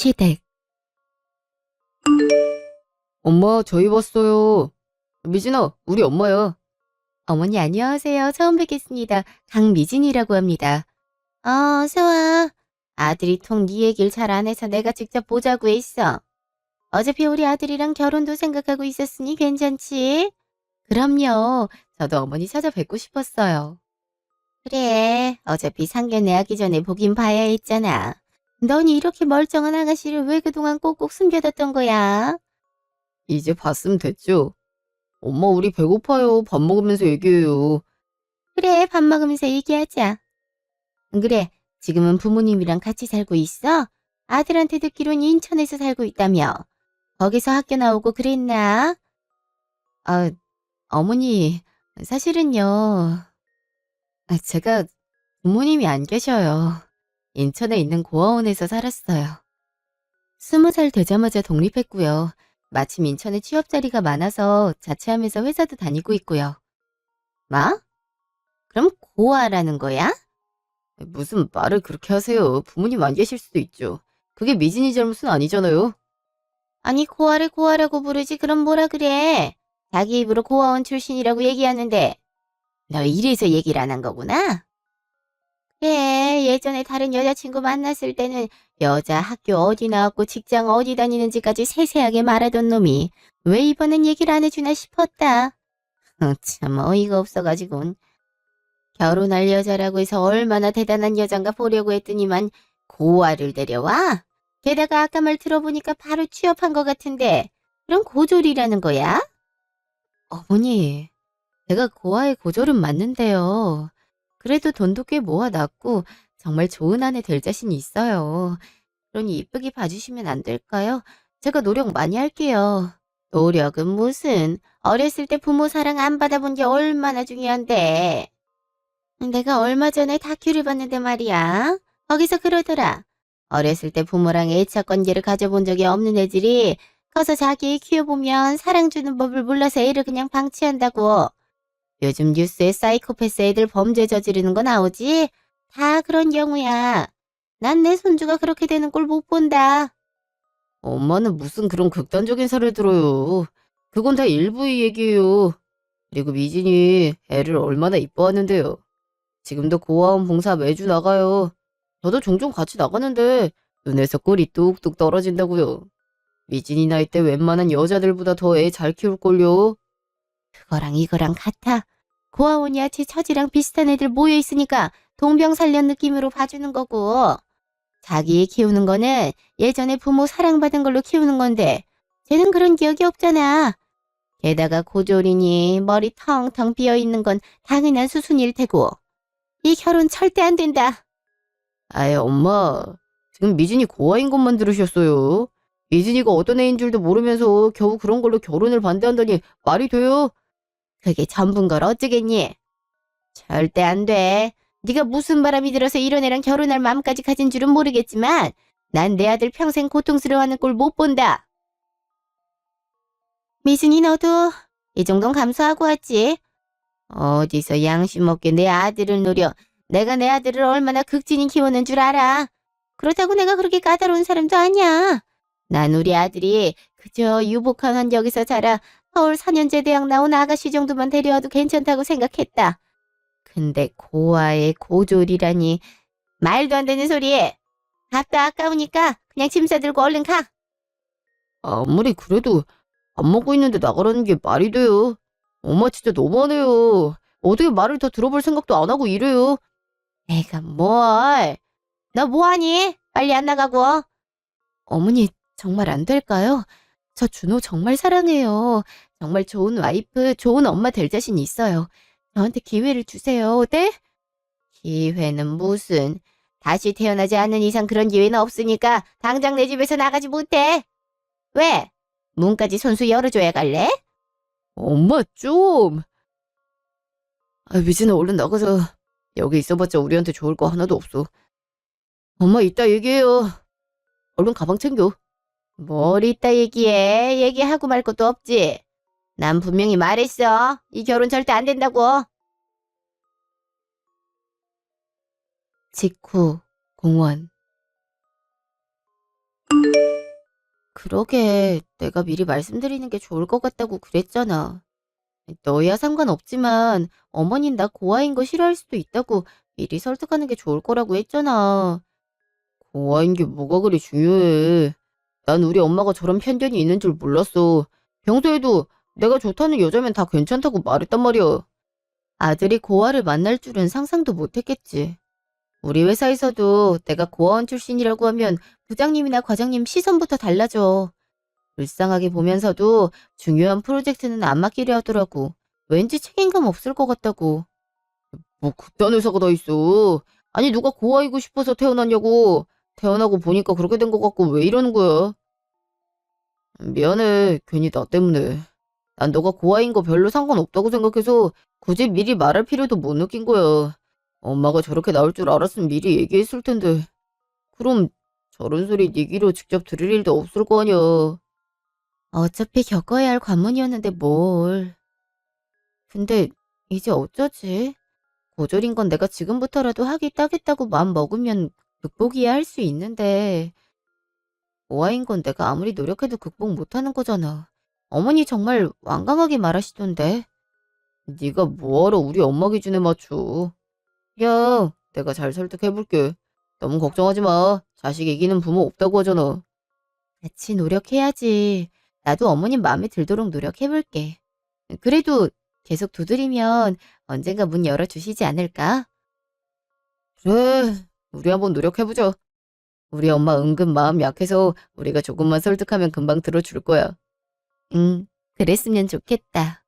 시댁. 엄마, 저희 왔어요. 미진아, 우리 엄마야. 어머니 안녕하세요. 처음 뵙겠습니다. 강미진이라고 합니다. 어서와. 아들이 통 네 얘기를 잘 안 해서 내가 직접 보자고 했어. 어차피 우리 아들이랑 결혼도 생각하고 있었으니 괜찮지? 그럼요. 저도 어머니 찾아뵙고 싶었어요. 그래. 어차피 상견례 하기 전에 보긴 봐야 했잖아. 넌 이렇게 멀쩡한 아가씨를 왜 그동안 꼭꼭 숨겨뒀던 거야? 이제 봤으면 됐죠? 엄마, 우리 배고파요. 밥 먹으면서 얘기해요. 그래, 밥 먹으면서 얘기하자. 그래, 지금은 부모님이랑 같이 살고 있어? 아들한테 듣기론 인천에서 살고 있다며. 거기서 학교 나오고 그랬나? 아, 어머니, 사실은요. 제가 부모님이 안 계셔요. 인천에 있는 고아원에서 살았어요. 20살 되자마자 독립했고요. 마침 인천에 취업 자리가 많아서 자취하면서 회사도 다니고 있고요. 뭐? 그럼 고아라는 거야? 무슨 말을 그렇게 하세요. 부모님 안 계실 수도 있죠. 그게 미진이 잘못은 아니잖아요. 아니, 고아를 고아라고 부르지 그럼 뭐라 그래? 자기 입으로 고아원 출신이라고 얘기하는데 너 이래서 얘기를 안 한 거구나? 그래, 예전에 다른 여자친구 만났을 때는 여자 학교 어디 나왔고 직장 어디 다니는지까지 세세하게 말하던 놈이 왜 이번엔 얘기를 안 해주나 싶었다. 참 어이가 없어가지고 결혼할 여자라고 해서 얼마나 대단한 여잔가 보려고 했더니만 고아를 데려와? 게다가 아까 말 들어보니까 바로 취업한 것 같은데 그럼 고졸이라는 거야? 어머니, 제가 고아의 고졸은 맞는데요. 그래도 돈도 꽤 모아놨고 정말 좋은 아내 될 자신이 있어요. 그러니 이쁘게 봐주시면 안 될까요? 제가 노력 많이 할게요. 노력은 무슨? 어렸을 때 부모 사랑 안 받아본 게 얼마나 중요한데. 내가 얼마 전에 다큐를 봤는데 말이야. 거기서 그러더라. 어렸을 때 부모랑 애착 관계를 가져본 적이 없는 애들이 커서 자기 애 키워보면 사랑 주는 법을 몰라서 애를 그냥 방치한다고. 요즘 뉴스에 사이코패스 애들 범죄 저지르는 거 나오지? 다 그런 경우야. 난 내 손주가 그렇게 되는 꼴 못 본다. 엄마는 무슨 그런 극단적인 사를 들어요. 그건 다 일부의 얘기예요. 그리고 미진이 애를 얼마나 이뻐하는데요. 지금도 고아원 봉사 매주 나가요. 저도 종종 같이 나가는데 눈에서 꿀이 뚝뚝 떨어진다고요. 미진이 나이 때 웬만한 여자들보다 더 애 잘 키울걸요. 그거랑 이거랑 같아. 고아원이야 제 처지랑 비슷한 애들 모여있으니까 동병살련 느낌으로 봐주는 거고. 자기 애 키우는 거는 예전에 부모 사랑받은 걸로 키우는 건데 쟤는 그런 기억이 없잖아. 게다가 고졸이니 머리 텅텅 비어있는 건 당연한 수순일 테고. 이 결혼 절대 안 된다. 아이, 엄마. 지금 미진이 고아인 것만 들으셨어요. 미진이가 어떤 애인 줄도 모르면서 겨우 그런 걸로 결혼을 반대한다니 말이 돼요? 그게 전부인 걸 어쩌겠니? 절대 안 돼. 네가 무슨 바람이 들어서 이런 애랑 결혼할 마음까지 가진 줄은 모르겠지만 난 내 아들 평생 고통스러워하는 꼴 못 본다. 미순이 너도 이 정도는 감수하고 왔지. 어디서 양심 없게 내 아들을 노려. 내가 내 아들을 얼마나 극진히 키우는 줄 알아. 그렇다고 내가 그렇게 까다로운 사람도 아니야. 난 우리 아들이 그저 유복한 환경에서 자라 서울 4년제 대학 나온 아가씨 정도만 데려와도 괜찮다고 생각했다. 근데 고아의 고졸이라니 말도 안 되는 소리. 밥도 아까우니까 그냥 짐 싸들고 얼른 가. 아무리 그래도 밥 먹고 있는데 나가라는 게 말이 돼요. 엄마 진짜 너무하네요. 어떻게 말을 더 들어볼 생각도 안 하고 이래요. 내가 뭘. 너 뭐하니? 빨리 안 나가고. 어머니 정말 안 될까요? 저 준호 정말 사랑해요. 정말 좋은 와이프, 좋은 엄마 될 자신 있어요. 저한테 기회를 주세요. 네? 기회는 무슨. 다시 태어나지 않는 이상 그런 기회는 없으니까 당장 내 집에서 나가지 못해. 왜? 문까지 손수 열어줘야 갈래? 엄마 좀. 아, 미진아 얼른 나가자. 여기 있어봤자 우리한테 좋을 거 하나도 없어. 엄마 이따 얘기해요. 얼른 가방 챙겨. 뭘 이따 얘기해. 얘기하고 말 것도 없지. 난 분명히 말했어. 이 결혼 절대 안 된다고. 직후 공원. 그러게, 내가 미리 말씀드리는 게 좋을 것 같다고 그랬잖아. 너야 상관없지만 어머닌 나 고아인 거 싫어할 수도 있다고 미리 설득하는 게 좋을 거라고 했잖아. 고아인 게 뭐가 그리 중요해. 난 우리 엄마가 저런 편견이 있는 줄 몰랐어. 평소에도 내가 좋다는 여자면 다 괜찮다고 말했단 말이야. 아들이 고아를 만날 줄은 상상도 못했겠지. 우리 회사에서도 내가 고아원 출신이라고 하면 부장님이나 과장님 시선부터 달라져. 불쌍하게 보면서도 중요한 프로젝트는 안 맡기려 하더라고. 왠지 책임감 없을 것 같다고. 뭐 그딴 회사가 다 있어. 아니 누가 고아이고 싶어서 태어났냐고. 태어나고 보니까 그렇게 된 것 같고 왜 이러는 거야? 미안해. 괜히 나 때문에. 난 너가 고아인 거 별로 상관없다고 생각해서 굳이 미리 말할 필요도 못 느낀 거야. 엄마가 저렇게 나올 줄 알았으면 미리 얘기했을 텐데. 그럼 저런 소리 네 귀로 직접 들을 일도 없을 거 아니야. 어차피 겪어야 할 관문이었는데 뭘. 근데 이제 어쩌지? 고졸인 건 내가 지금부터라도 하기 따겠다고 마음 먹으면 극복이야 할 수 있는데 고아인 건 내가 아무리 노력해도 극복 못하는 거잖아. 어머니 정말 완강하게 말하시던데. 네가 뭐하러 우리 엄마 기준에 맞춰. 야, 내가 잘 설득해볼게. 너무 걱정하지 마. 자식 이기는 부모 없다고 하잖아. 같이 노력해야지. 나도 어머님 마음에 들도록 노력해볼게. 그래도 계속 두드리면 언젠가 문 열어주시지 않을까? 그래, 우리 한번 노력해보자. 우리 엄마 은근 마음 약해서 우리가 조금만 설득하면 금방 들어줄 거야. 그랬으면 좋겠다.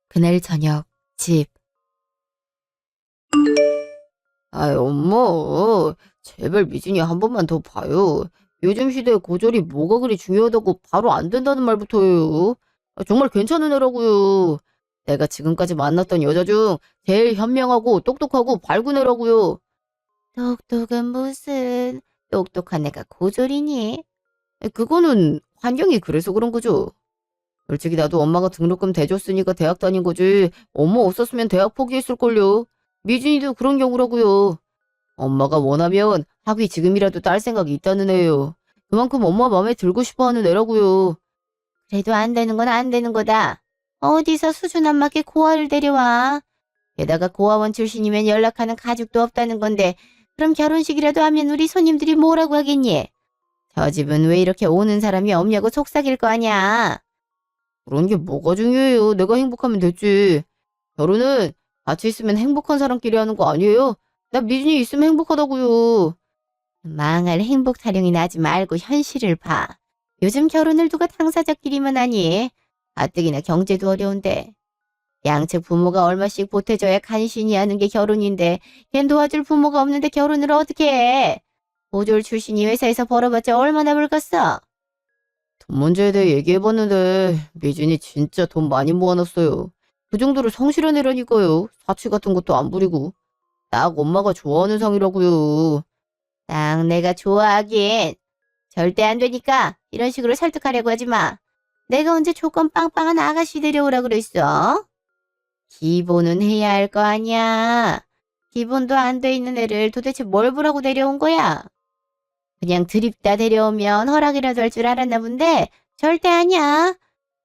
그날 저녁, 집. 아이, 엄마. 제발 미진이 한 번만 더 봐요. 요즘 시대에 고졸이 뭐가 그리 중요하다고 바로 안 된다는 말부터 해요. 정말 괜찮은 애라고요. 내가 지금까지 만났던 여자 중 제일 현명하고 똑똑하고 밝은 애라고요. 똑똑은 무슨, 똑똑한 애가 고졸이니? 그거는 환경이 그래서 그런 거죠. 솔직히 나도 엄마가 등록금 대줬으니까 대학 다닌 거지. 엄마 없었으면 대학 포기했을걸요. 미진이도 그런 경우라고요. 엄마가 원하면 학위 지금이라도 딸 생각이 있다는 애예요. 그만큼 엄마 마음에 들고 싶어 하는 애라고요. 그래도 안 되는 건 안 되는 거다. 어디서 수준 안 맞게 고아를 데려와. 게다가 고아원 출신이면 연락하는 가족도 없다는 건데 그럼 결혼식이라도 하면 우리 손님들이 뭐라고 하겠니? 저 집은 왜 이렇게 오는 사람이 없냐고 속삭일 거 아니야. 그런 게 뭐가 중요해요. 내가 행복하면 됐지. 결혼은 같이 있으면 행복한 사람끼리 하는 거 아니에요? 나 미진이 있으면 행복하다고요. 망할 행복 타령이나 하지 말고 현실을 봐. 요즘 결혼을 누가 당사자끼리만 하니? 가뜩이나 경제도 어려운데. 양측 부모가 얼마씩 보태줘야 간신히 하는 게 결혼인데 걘 도와줄 부모가 없는데 결혼을 어떻게 해? 고졸 출신이 회사에서 벌어봤자 얼마나 벌겠어? 돈 문제에 대해 얘기해봤는데 미진이 진짜 돈 많이 모아놨어요. 그 정도로 성실한 애라니까요. 사치 같은 것도 안 부리고. 딱 엄마가 좋아하는 상이라고요. 딱 내가 좋아하긴. 절대 안 되니까 이런 식으로 설득하려고 하지 마. 내가 언제 조건 빵빵한 아가씨 데려오라 그랬어? 기본은 해야 할 거 아니야. 기본도 안 돼 있는 애를 도대체 뭘 보라고 데려온 거야? 그냥 드립다 데려오면 허락이라도 할 줄 알았나 본데 절대 아니야.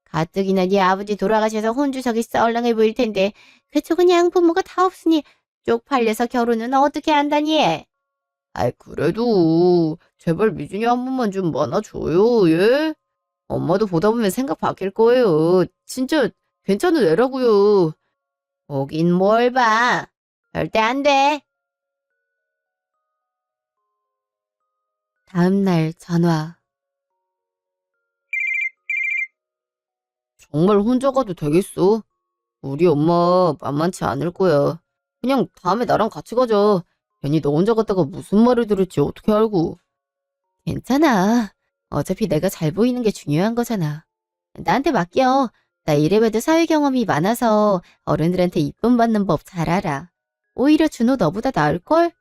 가뜩이나 네 아버지 돌아가셔서 혼주석이 썰렁해 보일 텐데 그쪽은 양부모가 다 없으니 쪽팔려서 결혼은 어떻게 한다니? 아이, 그래도 제발 미진이 한 번만 좀 만나줘요, 예? 엄마도 보다 보면 생각 바뀔 거예요. 진짜 괜찮은 애라고요. 보긴 뭘 봐. 절대 안 돼. 다음 날 전화. 정말 혼자 가도 되겠어? 우리 엄마 만만치 않을 거야. 그냥 다음에 나랑 같이 가자. 괜히 너 혼자 갔다가 무슨 말을 들을지 어떻게 알고. 괜찮아. 어차피 내가 잘 보이는 게 중요한 거잖아. 나한테 맡겨. 나 이래봬도 사회 경험이 많아서 어른들한테 이쁨 받는 법 잘 알아. 오히려 준호 너보다 나을걸?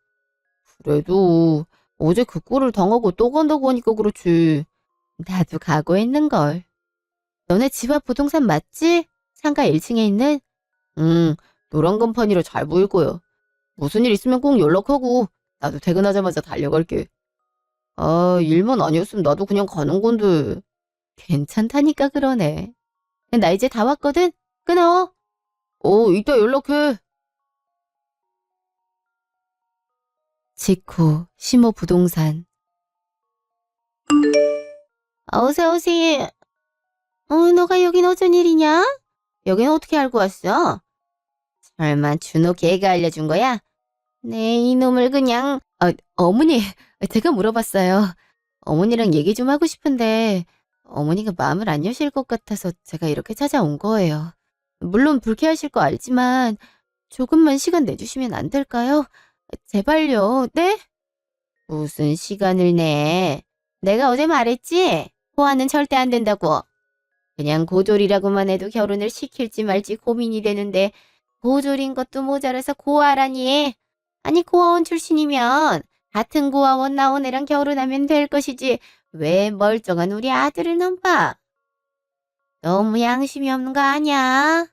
그래도 어제 그 꼴을 당하고 또 간다고 하니까 그렇지. 나도 각오했는걸. 너네 집 앞 부동산 맞지? 상가 1층에 있는? 응, 노란 간판이라 잘 보일 거야. 무슨 일 있으면 꼭 연락하고 나도 퇴근하자마자 달려갈게. 아, 일만 아니었으면 나도 그냥 가는 건데. 괜찮다니까 그러네. 나 이제 다 왔거든? 끊어. 이따 연락해. 직후 시모 부동산. 어서 오세요. 너가 여긴 어쩐 일이냐? 여긴 어떻게 알고 왔어? 설마 준호 걔가 알려준 거야? 네, 이놈을 그냥... 어머니, 제가 물어봤어요. 어머니랑 얘기 좀 하고 싶은데 어머니가 마음을 안 여실 것 같아서 제가 이렇게 찾아온 거예요. 물론 불쾌하실 거 알지만 조금만 시간 내주시면 안 될까요? 제발요, 네? 무슨 시간을 내? 내가 어제 말했지? 호화는 절대 안 된다고. 그냥 고졸이라고만 해도 결혼을 시킬지 말지 고민이 되는데 고졸인 것도 모자라서 고아라니. 아니 고아원 출신이면 같은 고아원 나온 애랑 결혼하면 될 것이지 왜 멀쩡한 우리 아들을 넘봐. 너무 양심이 없는 거 아니야?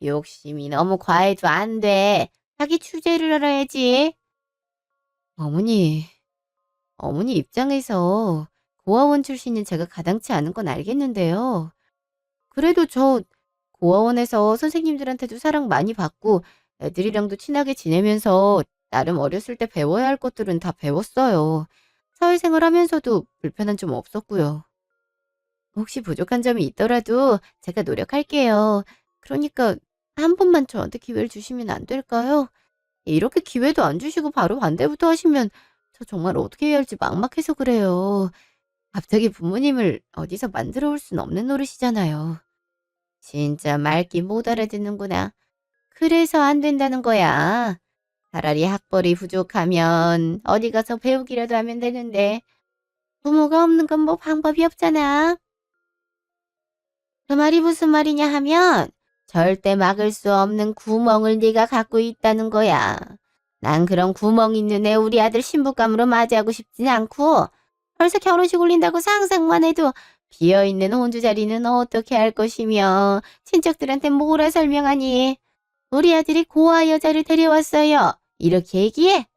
욕심이 너무 과해도 안 돼. 자기 주제를 알아야지. 어머니 입장에서 고아원 출신인 제가 가당치 않은 건 알겠는데요. 그래도 저 고아원에서 선생님들한테도 사랑 많이 받고 애들이랑도 친하게 지내면서 나름 어렸을 때 배워야 할 것들은 다 배웠어요. 사회생활 하면서도 불편한 점 없었고요. 혹시 부족한 점이 있더라도 제가 노력할게요. 그러니까 한 번만 저한테 기회를 주시면 안 될까요? 이렇게 기회도 안 주시고 바로 반대부터 하시면 저 정말 어떻게 해야 할지 막막해서 그래요. 갑자기 부모님을 어디서 만들어 올 순 없는 노릇이잖아요. 진짜 말귀 못 알아듣는구나. 그래서 안 된다는 거야. 차라리 학벌이 부족하면 어디 가서 배우기라도 하면 되는데 부모가 없는 건 뭐 방법이 없잖아. 그 말이 무슨 말이냐 하면 절대 막을 수 없는 구멍을 네가 갖고 있다는 거야. 난 그런 구멍 있는 애 우리 아들 신부감으로 맞이하고 싶진 않고 벌써 결혼식 올린다고 상상만 해도 비어있는 혼주 자리는 어떻게 할 것이며 친척들한테 뭐라 설명하니. 우리 아들이 고아 여자를 데려왔어요. 이렇게 얘기해?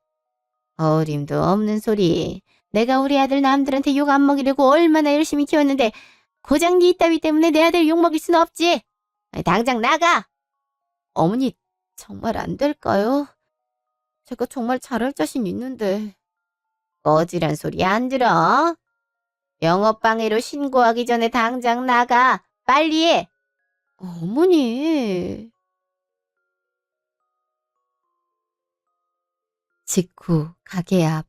어림도 없는 소리. 내가 우리 아들 남들한테 욕 안 먹이려고 얼마나 열심히 키웠는데 고장 니 따위 때문에 내 아들 욕 먹일 순 없지. 당장 나가. 어머니 정말 안 될까요? 제가 정말 잘할 자신 있는데. 꺼지란 소리 안 들어? 영업방해로 신고하기 전에 당장 나가. 빨리. 어머니. 직후 가게 앞.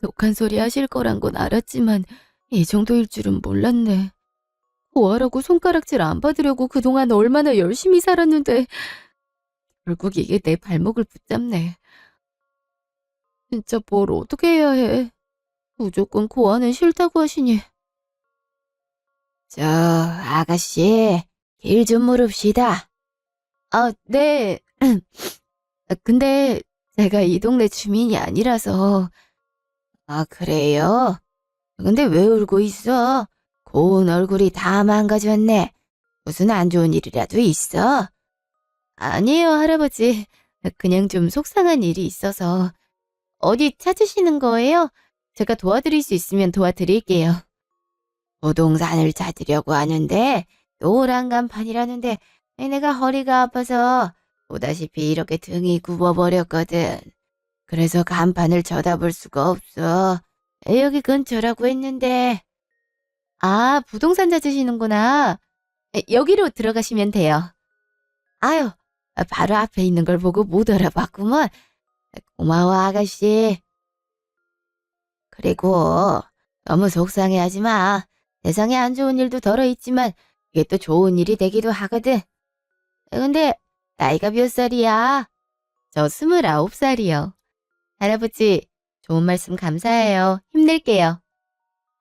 독한 소리 하실 거란 건 알았지만 이 정도일 줄은 몰랐네. 고아라고 손가락질 안 받으려고 그동안 얼마나 열심히 살았는데 결국 이게 내 발목을 붙잡네. 진짜 뭘 어떻게 해야 해. 무조건 고아는 싫다고 하시니. 아가씨, 길 좀 물읍시다. 네. 근데 제가 이 동네 주민이 아니라서. 그래요? 근데 왜 울고 있어? 고운 얼굴이 다 망가졌네. 무슨 안 좋은 일이라도 있어? 아니에요, 할아버지. 그냥 좀 속상한 일이 있어서. 어디 찾으시는 거예요? 제가 도와드릴 수 있으면 도와드릴게요. 부동산을 찾으려고 하는데 노란 간판이라는데 내가 허리가 아파서 보다시피 이렇게 등이 굽어버렸거든. 그래서 간판을 쳐다볼 수가 없어. 여기 근처라고 했는데. 부동산 찾으시는구나. 여기로 들어가시면 돼요. 아유, 바로 앞에 있는 걸 보고 못 알아봤구먼. 고마워, 아가씨. 그리고 너무 속상해하지 마. 세상에 안 좋은 일도 덜어 있지만 이게 또 좋은 일이 되기도 하거든. 근데 나이가 몇 살이야? 저 29살이요. 할아버지, 좋은 말씀 감사해요. 힘낼게요.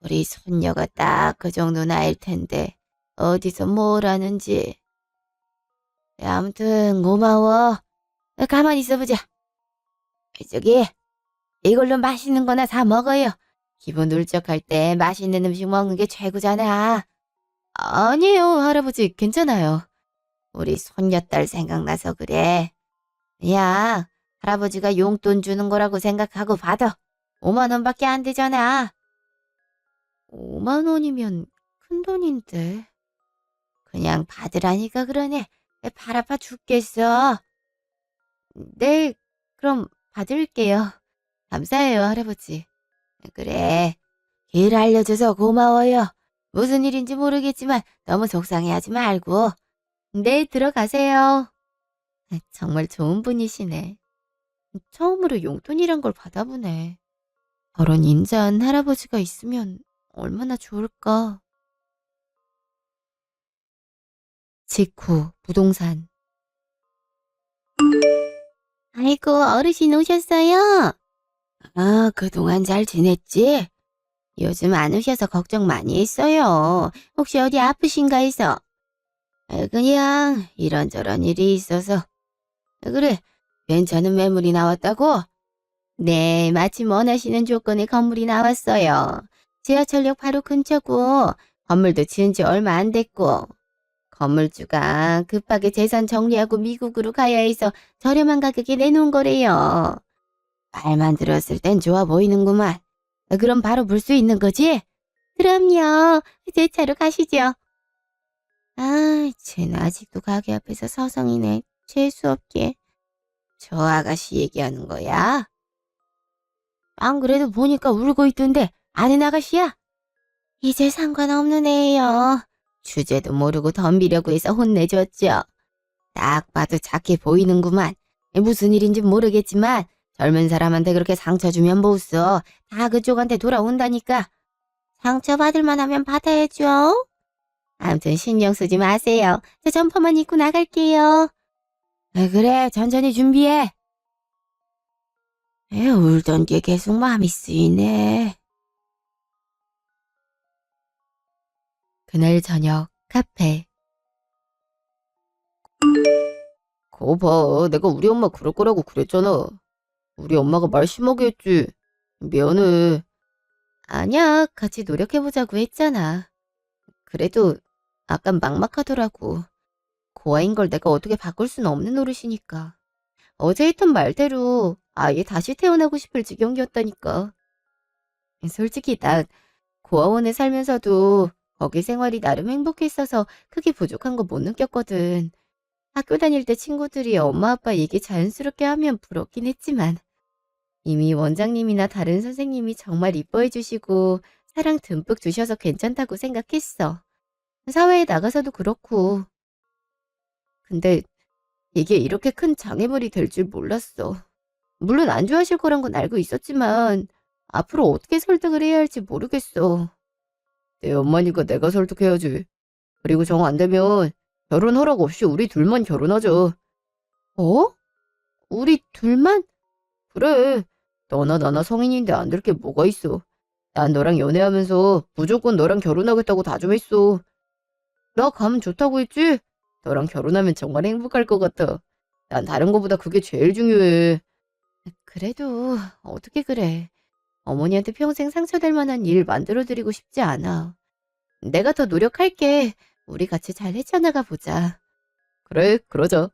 우리 손녀가 딱 그 정도 나이일 텐데 어디서 뭘 하는지. 아무튼 고마워. 가만히 있어보자. 저기 이걸로 맛있는 거나 사 먹어요. 기분 울적할 때 맛있는 음식 먹는 게 최고잖아. 아니에요, 할아버지. 괜찮아요. 우리 손녀딸 생각나서 그래. 야, 할아버지가 용돈 주는 거라고 생각하고 받아. 5만 원밖에 안 되잖아. 5만 원이면 큰 돈인데. 그냥 받으라니까 그러네. 팔 아파 죽겠어. 네, 그럼 받을게요. 감사해요, 할아버지. 그래. 길 알려줘서 고마워요. 무슨 일인지 모르겠지만 너무 속상해하지 말고. 네, 들어가세요. 정말 좋은 분이시네. 처음으로 용돈이란 걸 받아보네. 저런 인자한 할아버지가 있으면 얼마나 좋을까. 직후 부동산. 아이고, 어르신 오셨어요? 아, 그동안 잘 지냈지? 요즘 안 오셔서 걱정 많이 했어요. 혹시 어디 아프신가 해서. 그냥 이런저런 일이 있어서. 그래, 괜찮은 매물이 나왔다고? 네, 마침 원하시는 조건의 건물이 나왔어요. 지하철역 바로 근처고, 건물도 지은 지 얼마 안 됐고, 건물주가 급하게 재산 정리하고 미국으로 가야 해서 저렴한 가격에 내놓은 거래요. 말만 들었을 땐 좋아 보이는구만. 그럼 바로 볼 수 있는 거지? 그럼요. 제 차로 가시죠. 아, 쟤는 아직도 가게 앞에서 서성이네. 재수없게. 저 아가씨 얘기하는 거야? 안 그래도 보니까 울고 있던데 아는 아가씨야? 이제 상관없는 애예요. 주제도 모르고 덤비려고 해서 혼내줬죠. 딱 봐도 착해 보이는구만. 무슨 일인지 모르겠지만 젊은 사람한테 그렇게 상처 주면 못 써. 다 그쪽한테 돌아온다니까. 상처받을 만하면 받아야죠. 아무튼 신경 쓰지 마세요. 저 점퍼만 입고 나갈게요. 그래, 천천히 준비해. 울던 게 계속 마음이 쓰이네. 그날 저녁 카페. 거봐, 내가 우리 엄마 그럴 거라고 그랬잖아. 우리 엄마가 말 심하게 했지. 미안해. 아니야, 같이 노력해보자고 했잖아. 그래도 약간 막막하더라고. 고아인 걸 내가 어떻게 바꿀 수는 없는 노릇이니까. 어제 했던 말대로 아예 다시 태어나고 싶을 지경이었다니까. 솔직히 난 고아원에 살면서도 거기 생활이 나름 행복했어서 크게 부족한 거 못 느꼈거든. 학교 다닐 때 친구들이 엄마 아빠 얘기 자연스럽게 하면 부럽긴 했지만 이미 원장님이나 다른 선생님이 정말 이뻐해 주시고 사랑 듬뿍 주셔서 괜찮다고 생각했어. 사회에 나가서도 그렇고. 근데 이게 이렇게 큰 장애물이 될 줄 몰랐어. 물론 안 좋아하실 거란 건 알고 있었지만 앞으로 어떻게 설득을 해야 할지 모르겠어. 내 엄마니까 내가 설득해야지. 그리고 정 안 되면 결혼 허락 없이 우리 둘만 결혼하자. 어? 우리 둘만? 그래. 너나 나나 성인인데 안 될 게 뭐가 있어. 난 너랑 연애하면서 무조건 너랑 결혼하겠다고 다짐했어. 나 가면 좋다고 했지? 너랑 결혼하면 정말 행복할 것 같아. 난 다른 거보다 그게 제일 중요해. 그래도 어떻게 그래. 어머니한테 평생 상처될 만한 일 만들어드리고 싶지 않아. 내가 더 노력할게. 우리 같이 잘 헤쳐나가 보자. 그래, 그러자.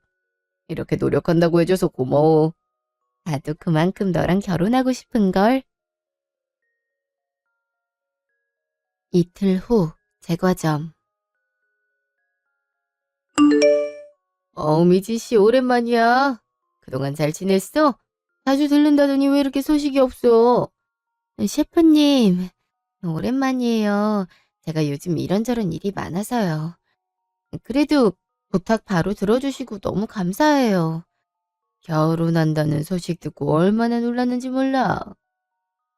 이렇게 노력한다고 해줘서 고마워. 나도 그만큼 너랑 결혼하고 싶은걸. 이틀 후 제과점. 미진 씨 오랜만이야. 그동안 잘 지냈어? 자주 들른다더니 왜 이렇게 소식이 없어? 셰프님, 오랜만이에요. 제가 요즘 이런저런 일이 많아서요. 그래도 부탁 바로 들어주시고 너무 감사해요. 결혼한다는 소식 듣고 얼마나 놀랐는지 몰라.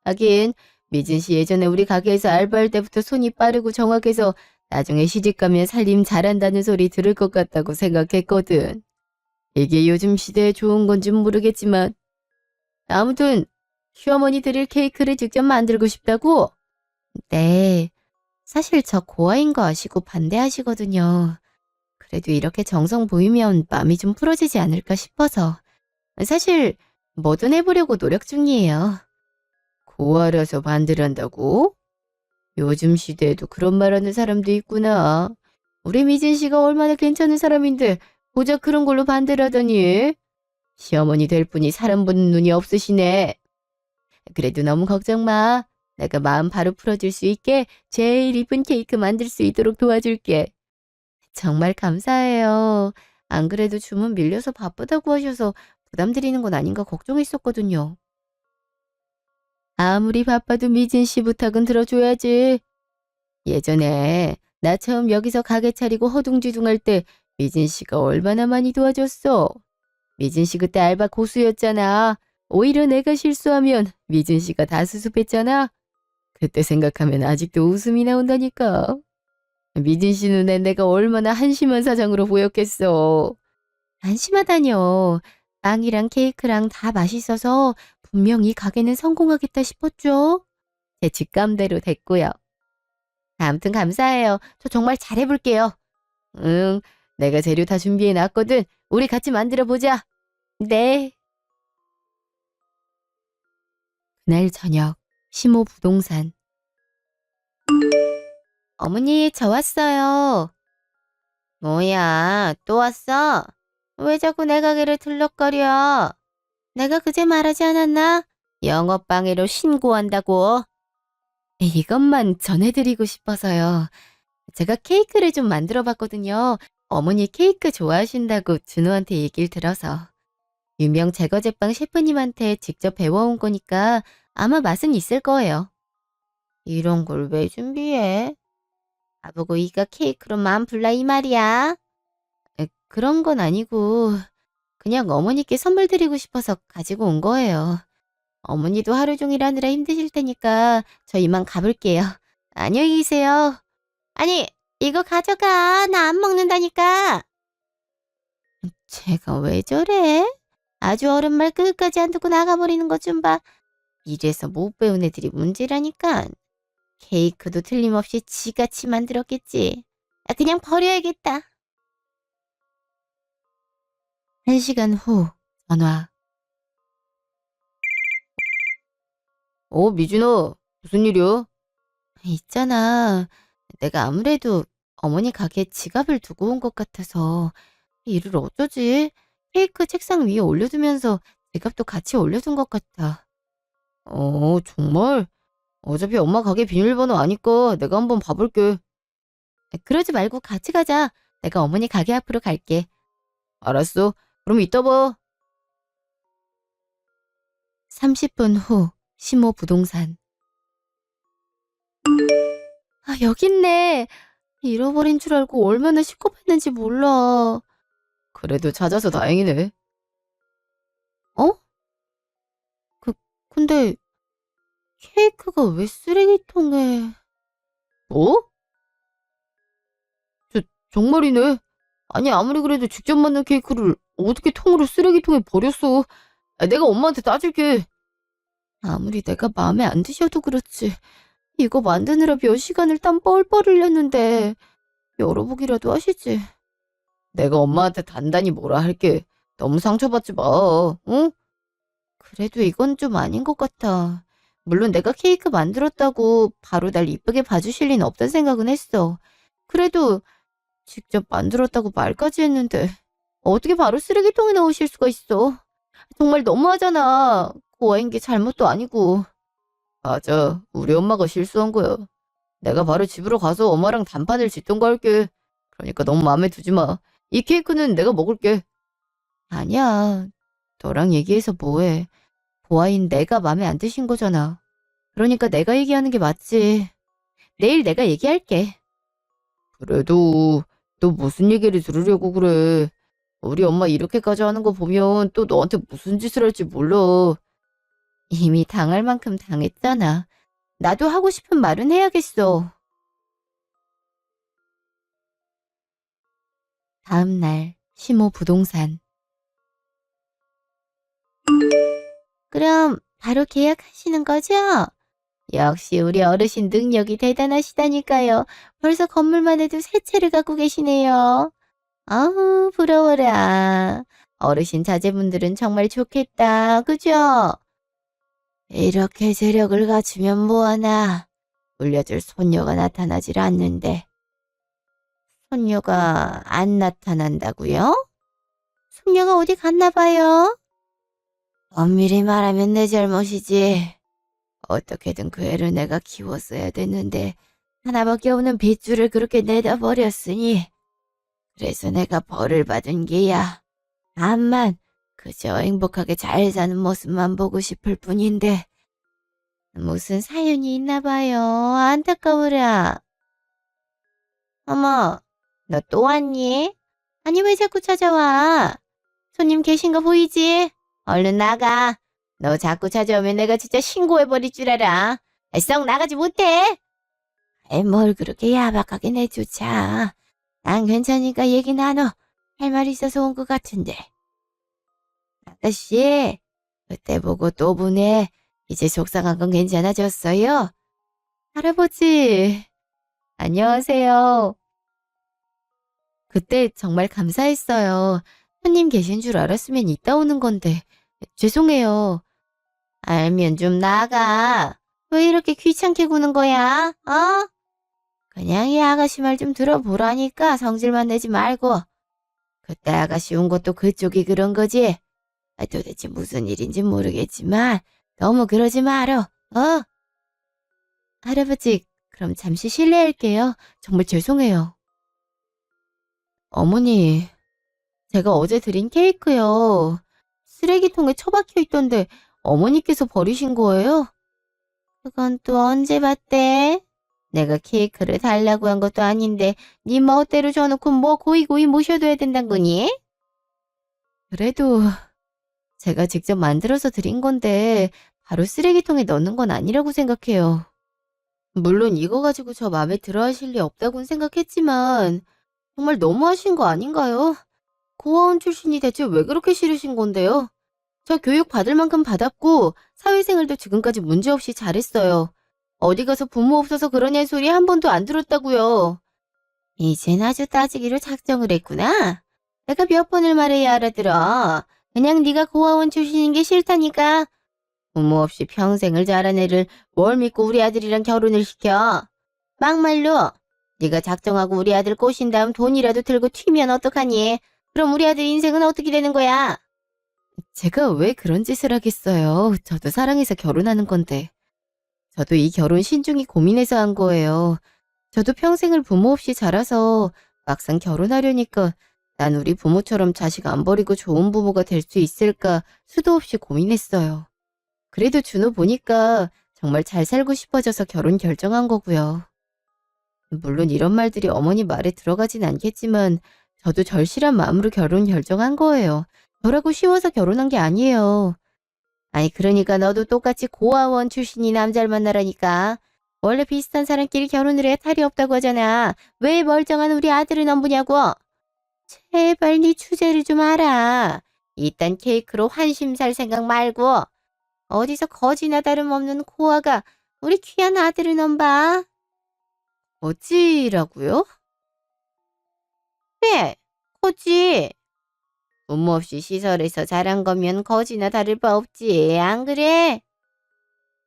하긴 미진 씨 예전에 우리 가게에서 알바할 때부터 손이 빠르고 정확해서 나중에 시집가면 살림 잘한다는 소리 들을 것 같다고 생각했거든. 이게 요즘 시대에 좋은 건진 모르겠지만 아무튼 시어머니 드릴 케이크를 직접 만들고 싶다고? 네, 사실 저 고아인 거 아시고 반대하시거든요. 그래도 이렇게 정성 보이면 마음이 좀 풀어지지 않을까 싶어서. 사실 뭐든 해보려고 노력 중이에요. 고아라서 반대를 한다고? 요즘 시대에도 그런 말하는 사람도 있구나. 우리 미진 씨가 얼마나 괜찮은 사람인데 고작 그런 걸로 반대를 하더니. 시어머니 될 분이 사람 보는 눈이 없으시네. 그래도 너무 걱정 마. 내가 마음 바로 풀어줄 수 있게 제일 이쁜 케이크 만들 수 있도록 도와줄게. 정말 감사해요. 안 그래도 주문 밀려서 바쁘다고 하셔서 부담드리는 건 아닌가 걱정했었거든요. 아무리 바빠도 미진 씨 부탁은 들어줘야지. 예전에 나 처음 여기서 가게 차리고 허둥지둥할 때 미진 씨가 얼마나 많이 도와줬어. 미진 씨 그때 알바 고수였잖아. 오히려 내가 실수하면 미진 씨가 다 수습했잖아. 그때 생각하면 아직도 웃음이 나온다니까. 미진 씨 눈에 내가 얼마나 한심한 사장으로 보였겠어. 한심하다뇨. 빵이랑 케이크랑 다 맛있어서 분명 이 가게는 성공하겠다 싶었죠. 제 직감대로 됐고요. 아무튼 감사해요. 저 정말 잘해볼게요. 응, 내가 재료 다 준비해놨거든. 우리 같이 만들어보자. 네. 그날 저녁, 시모 부동산. 어머니, 저 왔어요. 뭐야, 또 왔어? 왜 자꾸 내 가게를 들럭거려? 내가 그제 말하지 않았나? 영업방해로 신고한다고. 이것만 전해드리고 싶어서요. 제가 케이크를 좀 만들어 봤거든요. 어머니 케이크 좋아하신다고 준호한테 얘기를 들어서. 유명 제과제빵 셰프님한테 직접 배워온 거니까 아마 맛은 있을 거예요. 이런 걸 왜 준비해? 나보고 이가 케이크로 맘 불라 이 말이야? 그런 건 아니고 그냥 어머니께 선물 드리고 싶어서 가지고 온 거예요. 어머니도 하루 종일 하느라 힘드실 테니까 저 이만 가볼게요. 안녕히 계세요. 아니, 이거 가져가. 나 안 먹는다니까. 제가 왜 저래? 아주 어른 말 끝까지 안 듣고 나가버리는 것 좀 봐. 이래서 못 배운 애들이 문제라니까. 케이크도 틀림없이 지같이 만들었겠지. 그냥 버려야겠다. 1시간 후 전화. 미진아, 무슨 일이야? 있잖아. 내가 아무래도 어머니 가게에 지갑을 두고 온 것 같아서 이를 어쩌지? 케이크 책상 위에 올려두면서 지갑도 같이 올려둔 것 같아. 정말? 어차피 엄마 가게 비밀번호 아니까 내가 한번 봐볼게. 그러지 말고 같이 가자. 내가 어머니 가게 앞으로 갈게. 알았어. 그럼 이따 봐. 30분 후 시모 부동산. 여기 있네. 잃어버린 줄 알고 얼마나 시겁했는지 몰라. 그래도 찾아서 다행이네. 어? 근데 케이크가 왜 쓰레기통에... 뭐? 정말이네. 아니 아무리 그래도 직접 만든 케이크를 어떻게 통으로 쓰레기통에 버렸어. 내가 엄마한테 따질게. 아무리 내가 마음에 안 드셔도 그렇지. 이거 만드느라 몇 시간을 땀 뻘뻘 흘렸는데 열어보기라도 하시지. 내가 엄마한테 단단히 뭐라 할게. 너무 상처받지 마. 응? 그래도 이건 좀 아닌 것 같아. 물론 내가 케이크 만들었다고 바로 날 이쁘게 봐주실 리는 없단 생각은 했어. 그래도 직접 만들었다고 말까지 했는데 어떻게 바로 쓰레기통에 넣으실 수가 있어. 정말 너무하잖아. 고아인 게 잘못도 아니고. 맞아. 우리 엄마가 실수한 거야. 내가 바로 집으로 가서 엄마랑 단판을 짓던가 할게. 그러니까 너무 마음에 두지 마. 이 케이크는 내가 먹을게. 아니야. 너랑 얘기해서 뭐해. 보아인 내가 마음에 안 드신 거잖아. 그러니까 내가 얘기하는 게 맞지. 내일 내가 얘기할게. 그래도 또 무슨 얘기를 들으려고 그래. 우리 엄마 이렇게까지 하는 거 보면 또 너한테 무슨 짓을 할지 몰라. 이미 당할 만큼 당했잖아. 나도 하고 싶은 말은 해야겠어. 다음 날 시모 부동산. 그럼 바로 계약하시는 거죠? 역시 우리 어르신 능력이 대단하시다니까요. 벌써 건물만 해도 세 채를 갖고 계시네요. 아우 부러워라. 어르신 자제분들은 정말 좋겠다. 그죠? 이렇게 재력을 갖추면 뭐하나. 물려줄 손녀가 나타나질 않는데. 손녀가 안 나타난다고요? 손녀가 어디 갔나 봐요. 엄밀히 말하면 내 잘못이지. 어떻게든 그 애를 내가 키웠어야 됐는데 하나밖에 없는 빗줄을 그렇게 내다 버렸으니 그래서 내가 벌을 받은 게야. 암만 그저 행복하게 잘 사는 모습만 보고 싶을 뿐인데 무슨 사연이 있나 봐요. 안타까워라. 어머, 너 또 왔니? 아니 왜 자꾸 찾아와? 손님 계신 거 보이지? 얼른 나가. 너 자꾸 찾아오면 내가 진짜 신고해버릴 줄 알아. 썩 나가지 못해. 에이, 뭘 그렇게 야박하게 내쫓아. 난 괜찮으니까 얘기 나눠. 할 말 있어서 온 것 같은데. 아가씨, 그때 보고 또 보네. 이제 속상한 건 괜찮아졌어요? 할아버지, 안녕하세요. 그때 정말 감사했어요. 손님 계신 줄 알았으면 이따 오는 건데. 죄송해요. 알면 좀 나가. 왜 이렇게 귀찮게 구는 거야? 어? 그냥 이 아가씨 말 좀 들어보라니까 성질만 내지 말고. 그때 아가씨 온 것도 그쪽이 그런 거지? 도대체 무슨 일인지 모르겠지만 너무 그러지 말어. 어? 할아버지, 그럼 잠시 실례할게요. 정말 죄송해요. 어머니, 제가 어제 드린 케이크요. 쓰레기통에 처박혀 있던데 어머니께서 버리신 거예요? 그건 또 언제 봤대? 내가 케이크를 달라고 한 것도 아닌데 네 멋대로 줘놓고 뭐 고이고이 모셔둬야 된단 거니? 그래도 제가 직접 만들어서 드린 건데 바로 쓰레기통에 넣는 건 아니라고 생각해요. 물론 이거 가지고 저 마음에 들어 하실 리 없다고는 생각했지만 정말 너무하신 거 아닌가요? 고아원 출신이 대체 왜 그렇게 싫으신 건데요? 저 교육 받을 만큼 받았고 사회생활도 지금까지 문제없이 잘했어요. 어디 가서 부모 없어서 그러냐는 소리 한 번도 안 들었다고요. 이젠 아주 따지기로 작정을 했구나. 내가 몇 번을 말해야 알아들어. 그냥 네가 고아원 출신인 게 싫다니까. 부모 없이 평생을 자란 애를 뭘 믿고 우리 아들이랑 결혼을 시켜. 막말로 네가 작정하고 우리 아들 꼬신 다음 돈이라도 들고 튀면 어떡하니? 그럼 우리 아들 인생은 어떻게 되는 거야? 제가 왜 그런 짓을 하겠어요. 저도 사랑해서 결혼하는 건데. 저도 이 결혼 신중히 고민해서 한 거예요. 저도 평생을 부모 없이 자라서 막상 결혼하려니까 난 우리 부모처럼 자식 안 버리고 좋은 부모가 될 수 있을까 수도 없이 고민했어요. 그래도 준호 보니까 정말 잘 살고 싶어져서 결혼 결정한 거고요. 물론 이런 말들이 어머니 말에 들어가진 않겠지만 저도 절실한 마음으로 결혼 결정한 거예요. 저라고 쉬워서 결혼한 게 아니에요. 아니 그러니까 너도 똑같이 고아원 출신이 남자를 만나라니까. 원래 비슷한 사람끼리 결혼을 해야 탈이 없다고 하잖아. 왜 멀쩡한 우리 아들을 넘보냐고. 제발 네 주제를 좀 알아. 이딴 케이크로 환심 살 생각 말고 어디서 거지나 다름없는 고아가 우리 귀한 아들을 넘봐. 거지라고요? 그래, 거지. 부모 없이 시설에서 자란 거면 거지나 다를 바 없지. 안 그래?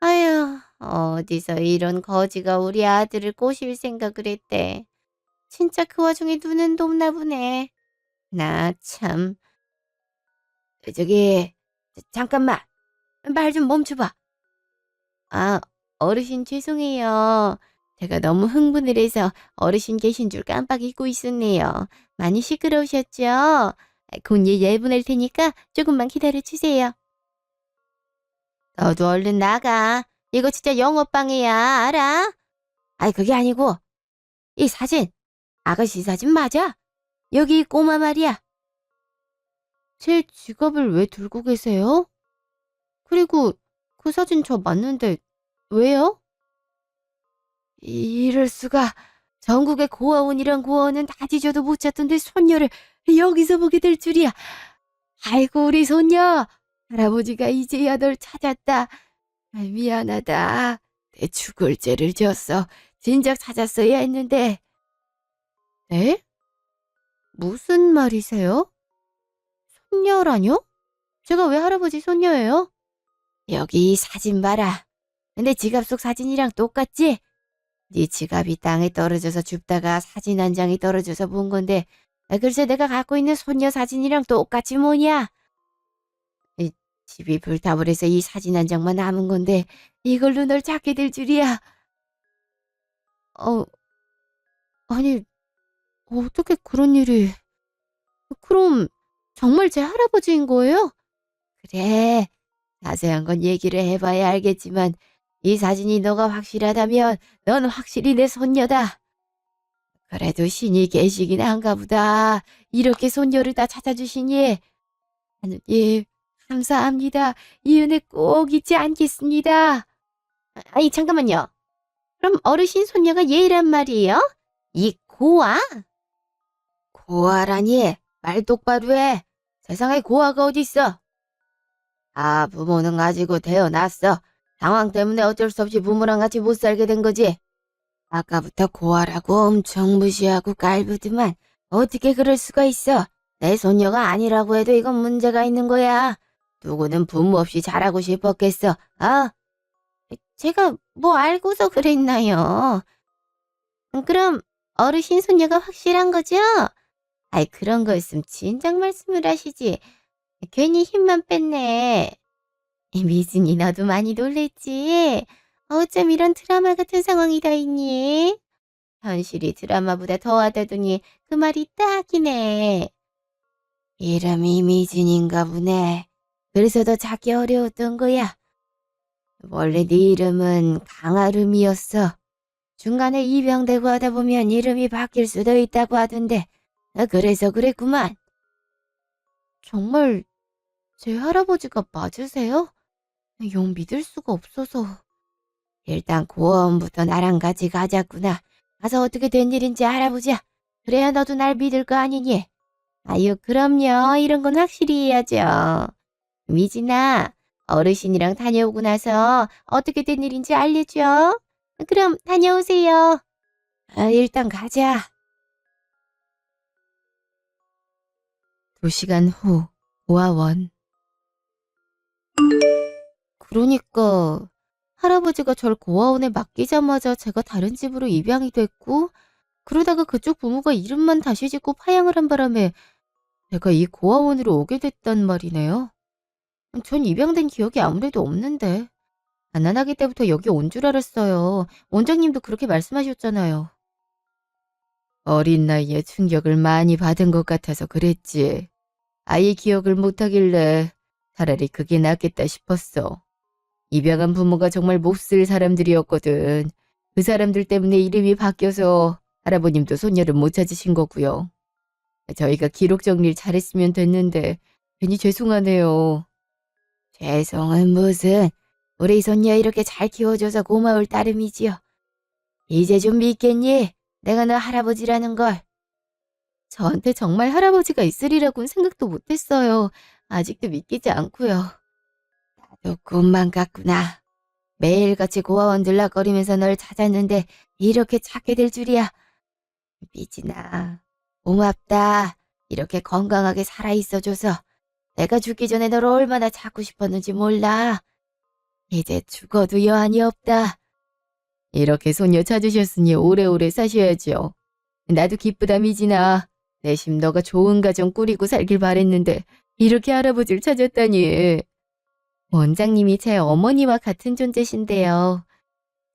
아휴, 어디서 이런 거지가 우리 아들을 꼬실 생각을 했대. 진짜 그 와중에 눈은 높나 보네. 나 참. 저기, 잠깐만. 말 좀 멈춰봐. 아, 어르신 죄송해요. 제가 너무 흥분을 해서 어르신 계신 줄 깜빡 잊고 있었네요. 많이 시끄러우셨죠? 곧 예분할 테니까 조금만 기다려 주세요. 너도 얼른 나가. 이거 진짜 영업방해야, 알아? 아이, 그게 아니고, 이 사진, 아가씨 사진 맞아? 여기 이 꼬마 말이야. 제 지갑을 왜 들고 계세요? 그리고 그 사진 저 맞는데 왜요? 이럴 수가. 전국의 고아원이란 고아원은 다 뒤져도 못 찾던데 손녀를 여기서 보게 될 줄이야. 아이고 우리 손녀. 할아버지가 이제야 널 찾았다. 미안하다. 내 죽을 죄를 지었어. 진작 찾았어야 했는데. 네? 무슨 말이세요? 손녀라뇨? 제가 왜 할아버지 손녀예요? 여기 이 사진 봐라. 내 지갑 속 사진이랑 똑같지? 네 지갑이 땅에 떨어져서 줍다가 사진 한 장이 떨어져서 본 건데 글쎄 내가 갖고 있는 손녀 사진이랑 똑같이 뭐냐? 집이 불타버려서 이 사진 한 장만 남은 건데 이걸로 널 찾게 될 줄이야. 어, 아니, 어떻게 그런 일이. 그럼 정말 제 할아버지인 거예요? 그래, 자세한 건 얘기를 해봐야 알겠지만 이 사진이 너가 확실하다면 넌 확실히 내 손녀다. 그래도 신이 계시긴 한가 보다. 이렇게 손녀를 다 찾아주시니 하느님 감사합니다. 이 은혜 꼭 잊지 않겠습니다. 아니 잠깐만요. 그럼 어르신 손녀가 얘란 말이에요? 이 고아? 고아라니 말 똑바로 해. 세상에 고아가 어딨어? 아 부모는 가지고 태어났어. 상황 때문에 어쩔 수 없이 부모랑 같이 못 살게 된 거지. 아까부터 고아라고 엄청 무시하고 깔보더만 어떻게 그럴 수가 있어. 내 손녀가 아니라고 해도 이건 문제가 있는 거야. 누구는 부모 없이 자라고 싶었겠어. 아, 제가 뭐 알고서 그랬나요? 그럼 어르신 손녀가 확실한 거죠? 아이 그런 거였으면 진작 말씀을 하시지. 괜히 힘만 뺐네. 미진이 너도 많이 놀랬지? 어쩜 이런 드라마 같은 상황이 다 있니? 현실이 드라마보다 더하다더니 그 말이 딱이네. 이름이 미진인가 보네. 그래서 더 찾기 어려웠던 거야. 원래 네 이름은 강아름이었어. 중간에 입양되고 하다 보면 이름이 바뀔 수도 있다고 하던데 그래서 그랬구만. 정말 제 할아버지가 맞으세요? 영 믿을 수가 없어서. 일단 고원부터 나랑 같이 가자꾸나. 가서 어떻게 된 일인지 알아보자. 그래야 너도 날 믿을 거 아니니? 아유 그럼요. 이런 건 확실히 해야죠. 미진아, 어르신이랑 다녀오고 나서 어떻게 된 일인지 알려줘. 그럼 다녀오세요. 아, 일단 가자. 2시간 후, 고아원. 그러니까 할아버지가 절 고아원에 맡기자마자 제가 다른 집으로 입양이 됐고, 그러다가 그쪽 부모가 이름만 다시 짓고 파양을 한 바람에 제가 이 고아원으로 오게 됐단 말이네요. 전 입양된 기억이 아무래도 없는데. 가난하기 때부터 여기 온 줄 알았어요. 원장님도 그렇게 말씀하셨잖아요. 어린 나이에 충격을 많이 받은 것 같아서 그랬지. 아이 기억을 못하길래 차라리 그게 낫겠다 싶었어. 입양한 부모가 정말 몹쓸 사람들이었거든. 그 사람들 때문에 이름이 바뀌어서 할아버님도 손녀를 못 찾으신 거고요. 저희가 기록 정리를 잘했으면 됐는데 괜히 죄송하네요. 죄송은 무슨. 우리 손녀 이렇게 잘 키워줘서 고마울 따름이지요. 이제 좀 믿겠니? 내가 너 할아버지라는 걸. 저한테 정말 할아버지가 있으리라고는 생각도 못했어요. 아직도 믿기지 않고요. 나도 꿈만 같구나. 매일같이 고아원 들락거리면서 널 찾았는데 이렇게 찾게 될 줄이야. 미진아, 고맙다. 이렇게 건강하게 살아있어줘서 내가 죽기 전에 널 얼마나 찾고 싶었는지 몰라. 이제 죽어도 여한이 없다. 이렇게 손녀 찾으셨으니 오래오래 사셔야죠. 나도 기쁘다 미진아. 내심 너가 좋은 가정 꾸리고 살길 바랬는데 이렇게 할아버지를 찾았다니. 원장님이 제 어머니와 같은 존재신데요.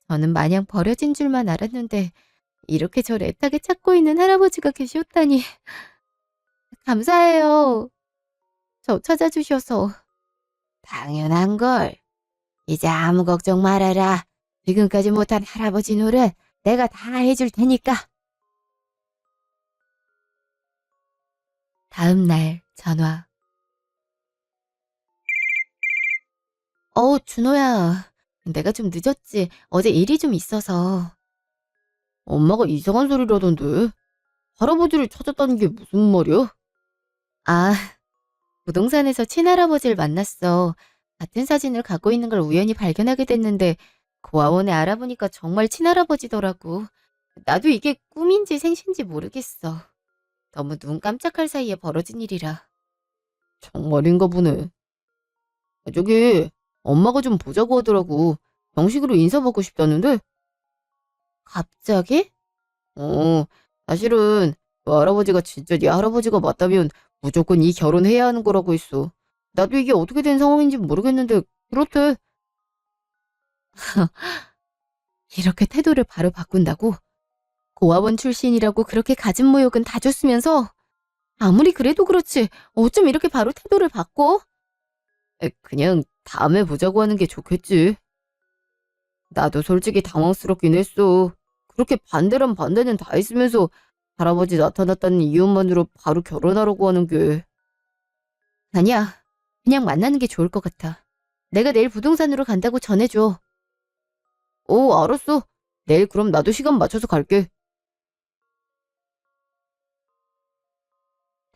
저는 마냥 버려진 줄만 알았는데 이렇게 절 애타게 찾고 있는 할아버지가 계셨다니. 감사해요. 저 찾아주셔서. 당연한 걸. 이제 아무 걱정 말아라. 지금까지 못한 할아버지 노릇 내가 다 해줄 테니까. 다음 날 전화. 준호야. 내가 좀 늦었지. 어제 일이 좀 있어서. 엄마가 이상한 소리라던데. 할아버지를 찾았다는 게 무슨 말이야? 아, 부동산에서 친할아버지를 만났어. 같은 사진을 갖고 있는 걸 우연히 발견하게 됐는데 고아원에 알아보니까 정말 친할아버지더라고. 나도 이게 꿈인지 생신지 모르겠어. 너무 눈 깜짝할 사이에 벌어진 일이라. 정말인가 보네. 저기 엄마가 좀 보자고 하더라고. 정식으로 인사받고 싶다는데. 갑자기? 어, 사실은 너 할아버지가 진짜 네 할아버지가 맞다면 무조건 이 결혼해야 하는 거라고 했어. 나도 이게 어떻게 된 상황인지 모르겠는데 그렇대. 이렇게 태도를 바로 바꾼다고? 고아원 출신이라고 그렇게 가진 모욕은 다 줬으면서 아무리 그래도 그렇지 어쩜 이렇게 바로 태도를 바꿔? 그냥 다음에 보자고 하는 게 좋겠지. 나도 솔직히 당황스럽긴 했어. 그렇게 반대란 반대는 다 했으면서 할아버지 나타났다는 이유만으로 바로 결혼하라고 하는 게. 아니야. 그냥 만나는 게 좋을 것 같아. 내가 내일 부동산으로 간다고 전해줘. 오, 알았어. 내일 그럼 나도 시간 맞춰서 갈게.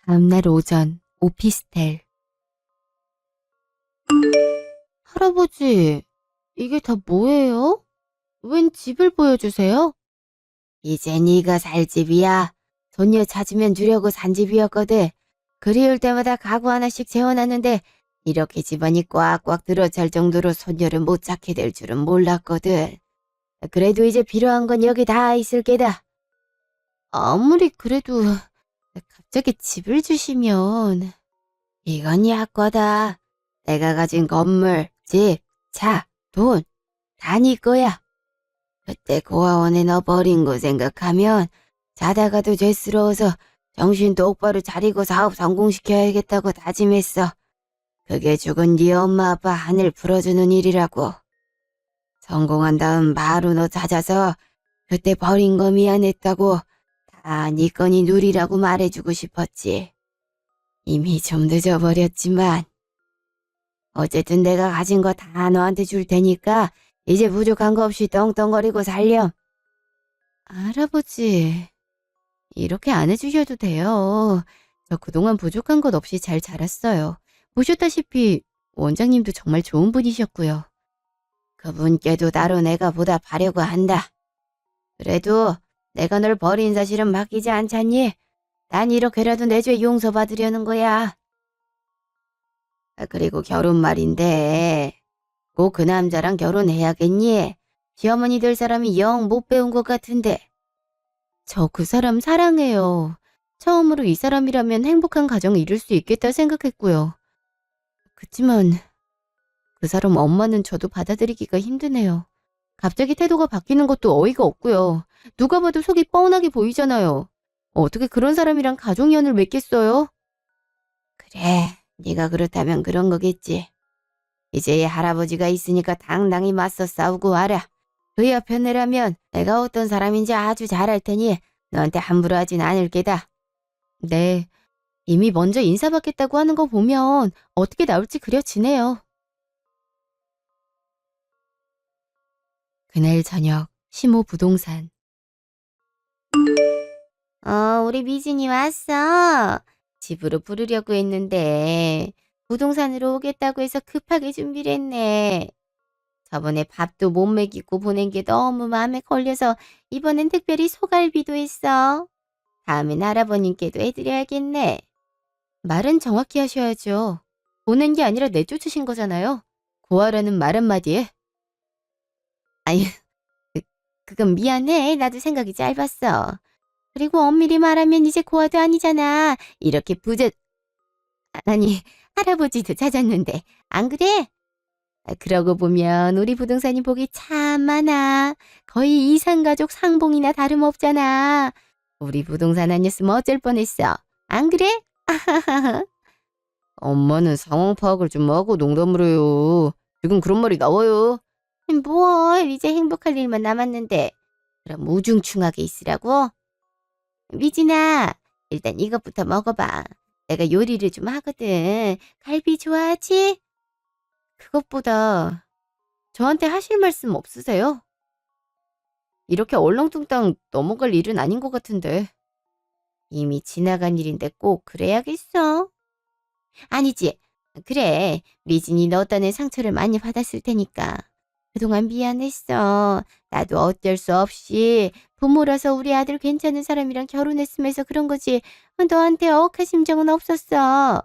다음날 오전, 오피스텔. 할아버지, 이게 다 뭐예요? 웬 집을 보여주세요? 이제 네가 살 집이야. 손녀 찾으면 주려고 산 집이었거든. 그리울 때마다 가구 하나씩 재워놨는데 이렇게 집안이 꽉꽉 들어찰 정도로 손녀를 못 찾게 될 줄은 몰랐거든. 그래도 이제 필요한 건 여기 다 있을 게다. 아무리 그래도 갑자기 집을 주시면. 이건 약과다. 내가 가진 건물, 집, 차, 돈, 다 네 거야. 그때 고아원에 너 버린 거 생각하면 자다가도 죄스러워서 정신 똑바로 차리고 사업 성공시켜야겠다고 다짐했어. 그게 죽은 네 엄마 아빠 하늘 풀어주는 일이라고. 성공한 다음 바로 너 찾아서 그때 버린 거 미안했다고 다 네 거니 누리라고 말해주고 싶었지. 이미 좀 늦어버렸지만 어쨌든 내가 가진 거 다 너한테 줄 테니까 이제 부족한 거 없이 떵떵거리고 살렴. 할아버지, 이렇게 안 해주셔도 돼요. 저 그동안 부족한 것 없이 잘 자랐어요. 보셨다시피 원장님도 정말 좋은 분이셨고요. 그분께도 따로 내가 보답하려고 한다. 그래도 내가 널 버린 사실은 바뀌지 않잖니? 난 이렇게라도 내 죄 용서받으려는 거야. 그리고 결혼 말인데 꼭 그 남자랑 결혼해야겠니? 시어머니 될 사람이 영 못 배운 것 같은데. 저 그 사람 사랑해요. 처음으로 이 사람이라면 행복한 가정을 이룰 수 있겠다 생각했고요. 그치만 그 사람 엄마는 저도 받아들이기가 힘드네요. 갑자기 태도가 바뀌는 것도 어이가 없고요. 누가 봐도 속이 뻔하게 보이잖아요. 어떻게 그런 사람이랑 가족연을 맺겠어요? 그래, 네가 그렇다면 그런 거겠지. 이제 할아버지가 있으니까 당당히 맞서 싸우고 와라. 그야 편애라면 내가 어떤 사람인지 아주 잘 알 테니 너한테 함부로 하진 않을 게다. 네, 이미 먼저 인사받겠다고 하는 거 보면 어떻게 나올지 그려지네요. 그날 저녁, 시모 부동산. 우리 미진이 왔어. 집으로 부르려고 했는데 부동산으로 오겠다고 해서 급하게 준비를 했네. 저번에 밥도 못 먹이고 보낸 게 너무 마음에 걸려서 이번엔 특별히 소갈비도 했어. 다음엔 할아버님께도 해드려야겠네. 말은 정확히 하셔야죠. 보낸 게 아니라 내쫓으신 거잖아요. 고아라는 말 한마디에. 아유, 그- 그건 미안해. 나도 생각이 짧았어. 그리고 엄밀히 말하면 이제 고아도 아니잖아. 이렇게 아니, 할아버지도 찾았는데. 안 그래? 그러고 보면 우리 부동산이 복이 참 많아. 거의 이산가족 상봉이나 다름없잖아. 우리 부동산 아니었으면 어쩔 뻔했어. 안 그래? 엄마는 상황 파악을 좀 하고 농담을 해요. 지금 그런 말이 나와요. 뭘, 이제 행복할 일만 남았는데. 그럼 우중충하게 있으라고? 미진아, 일단 이것부터 먹어봐. 내가 요리를 좀 하거든. 갈비 좋아하지? 그것보다 저한테 하실 말씀 없으세요? 이렇게 얼렁뚱땅 넘어갈 일은 아닌 것 같은데. 이미 지나간 일인데 꼭 그래야겠어? 아니지. 그래, 미진이 너 딴에 상처를 많이 받았을 테니까. 그동안 미안했어. 나도 어쩔 수 없이 부모라서 우리 아들 괜찮은 사람이랑 결혼했으면서 그런 거지. 너한테 억한 심정은 없었어.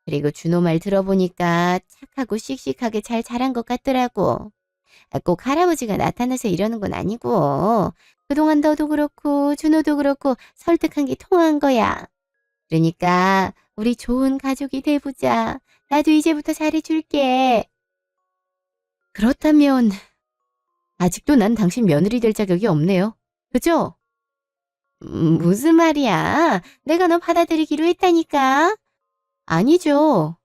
그리고 준호 말 들어보니까 착하고 씩씩하게 잘 자란 것 같더라고. 꼭 할아버지가 나타나서 이러는 건 아니고 그동안 너도 그렇고 준호도 그렇고 설득한 게 통한 거야. 그러니까 우리 좋은 가족이 돼보자. 나도 이제부터 잘해줄게. 그렇다면 아직도 난 당신 며느리 될 자격이 없네요. 그죠? 무슨 말이야? 내가 너 받아들이기로 했다니까. 아니죠.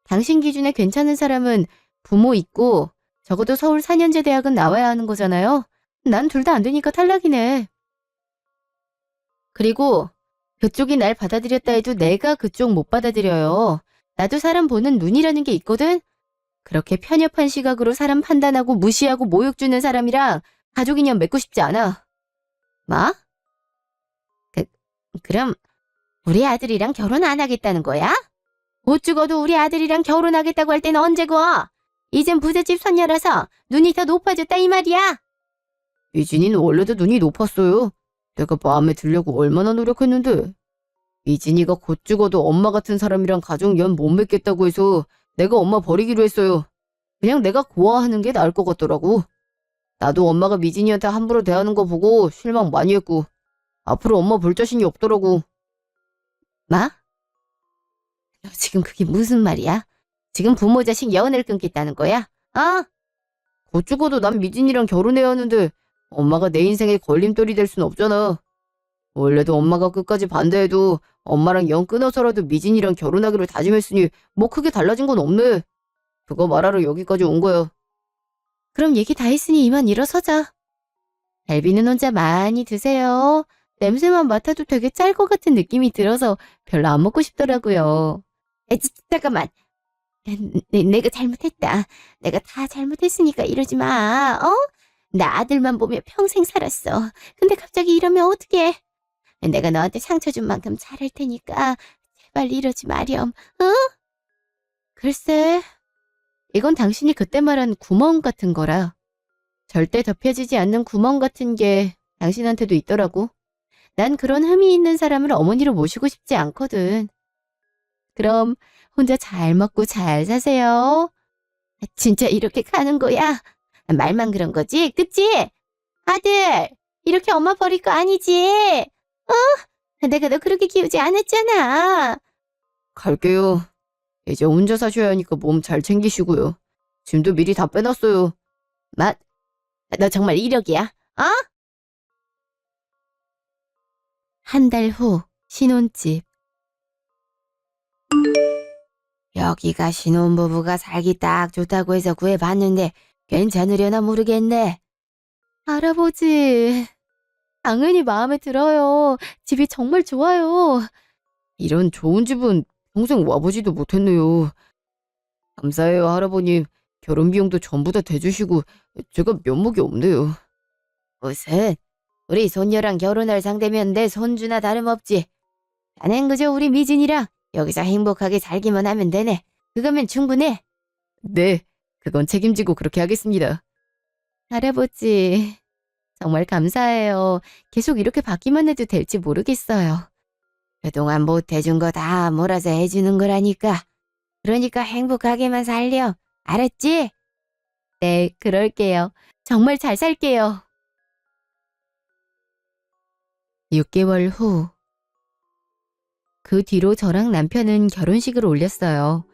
당신 기준에 괜찮은 사람은 부모 있고 적어도 서울 4년제 대학은 나와야 하는 거잖아요. 난 둘 다 안 되니까 탈락이네. 그리고 그쪽이 날 받아들였다 해도 내가 그쪽 못 받아들여요. 나도 사람 보는 눈이라는 게 있거든? 그렇게 편협한 시각으로 사람 판단하고 무시하고 모욕 주는 사람이랑 가족 인연 맺고 싶지 않아. 뭐? 그럼 우리 아들이랑 결혼 안 하겠다는 거야? 못 죽어도 우리 아들이랑 결혼하겠다고 할 때는 언제고? 이젠 부잣집 손녀라서 눈이 더 높아졌다 이 말이야. 미진이는 원래도 눈이 높았어요. 내가 마음에 들려고 얼마나 노력했는데. 미진이가 곧 죽어도 엄마 같은 사람이랑 가족연 못 맺겠다고 해서 내가 엄마 버리기로 했어요. 그냥 내가 고아하는 게 나을 것 같더라고. 나도 엄마가 미진이한테 함부로 대하는 거 보고 실망 많이 했고 앞으로 엄마 볼 자신이 없더라고. 뭐? 너 지금 그게 무슨 말이야? 지금 부모 자식 연애를 끊겠다는 거야? 곧 죽어도 난 미진이랑 결혼해야 하는데 엄마가 내 인생에 걸림돌이 될 순 없잖아. 원래도 엄마가 끝까지 반대해도 엄마랑 연 끊어서라도 미진이랑 결혼하기로 다짐했으니 뭐 크게 달라진 건 없네. 그거 말하러 여기까지 온 거야. 그럼 얘기 다 했으니 이만 일어서자. 달비는 혼자 많이 드세요. 냄새만 맡아도 되게 짤 것 같은 느낌이 들어서 별로 안 먹고 싶더라고요. 잠깐만. 내가 잘못했다. 내가 다 잘못했으니까 이러지 마. 나 아들만 보며 평생 살았어. 근데 갑자기 이러면 어떡해. 내가 너한테 상처 준 만큼 잘할 테니까 제발 이러지 마렴. 글쎄, 이건 당신이 그때 말한 구멍 같은 거라. 절대 덮여지지 않는 구멍 같은 게 당신한테도 있더라고. 난 그런 흠이 있는 사람을 어머니로 모시고 싶지 않거든. 그럼 혼자 잘 먹고 잘 사세요. 진짜 이렇게 가는 거야? 말만 그런 거지? 그치? 아들, 이렇게 엄마 버릴 거 아니지? 내가 너 그렇게 키우지 않았잖아. 갈게요. 이제 혼자 사셔야 하니까 몸 잘 챙기시고요. 짐도 미리 다 빼놨어요. 너 정말 이력이야? 한 달 후 신혼집. 여기가 신혼부부가 살기 딱 좋다고 해서 구해봤는데 괜찮으려나 모르겠네. 할아버지, 당연히 마음에 들어요. 집이 정말 좋아요. 이런 좋은 집은 평생 와보지도 못했네요. 감사해요, 할아버님. 결혼 비용도 전부 다 대주시고 제가 면목이 없네요. 무슨? 우리 손녀랑 결혼할 상대면 내 손주나 다름없지. 자넨 그저 우리 미진이랑 여기서 행복하게 살기만 하면 되네. 그거면 충분해. 네, 그건 책임지고 그렇게 하겠습니다. 할아버지, 정말 감사해요. 계속 이렇게 받기만 해도 될지 모르겠어요. 그동안 못 해준 거 다 몰아서 해주는 거라니까. 그러니까 행복하게만 살려. 알았지? 네, 그럴게요. 정말 잘 살게요. 6개월 후. 그 뒤로 저랑 남편은 결혼식을 올렸어요.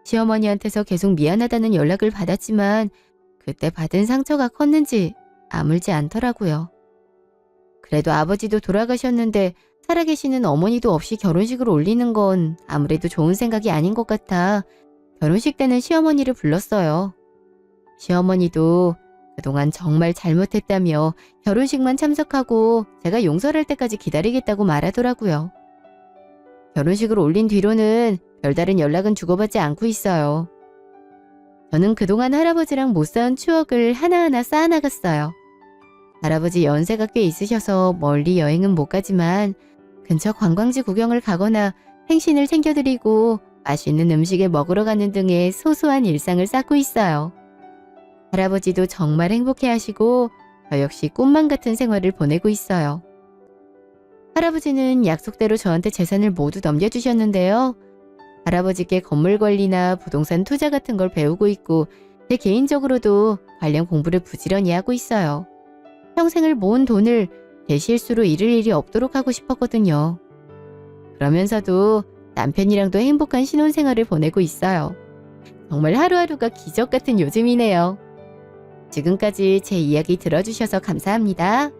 시어머니한테서 계속 미안하다는 연락을 받았지만 그때 받은 상처가 컸는지 아물지 않더라고요. 그래도 아버지도 돌아가셨는데 살아계시는 어머니도 없이 결혼식을 올리는 건 아무래도 좋은 생각이 아닌 것 같아 결혼식 때는 시어머니를 불렀어요. 시어머니도 그동안 정말 잘못했다며 결혼식만 참석하고 제가 용서할 때까지 기다리겠다고 말하더라고요. 결혼식을 올린 뒤로는 별다른 연락은 주고받지 않고 있어요. 저는 그동안 할아버지랑 못 쌓은 추억을 하나하나 쌓아나갔어요. 할아버지 연세가 꽤 있으셔서 멀리 여행은 못 가지만 근처 관광지 구경을 가거나 생신을 챙겨드리고 맛있는 음식을 먹으러 가는 등의 소소한 일상을 쌓고 있어요. 할아버지도 정말 행복해하시고 저 역시 꿈만 같은 생활을 보내고 있어요. 할아버지는 약속대로 저한테 재산을 모두 넘겨주셨는데요. 할아버지께 건물 관리나 부동산 투자 같은 걸 배우고 있고 제 개인적으로도 관련 공부를 부지런히 하고 있어요. 평생을 모은 돈을 제 실수로 잃을 일이 없도록 하고 싶었거든요. 그러면서도 남편이랑도 행복한 신혼생활을 보내고 있어요. 정말 하루하루가 기적 같은 요즘이네요. 지금까지 제 이야기 들어주셔서 감사합니다.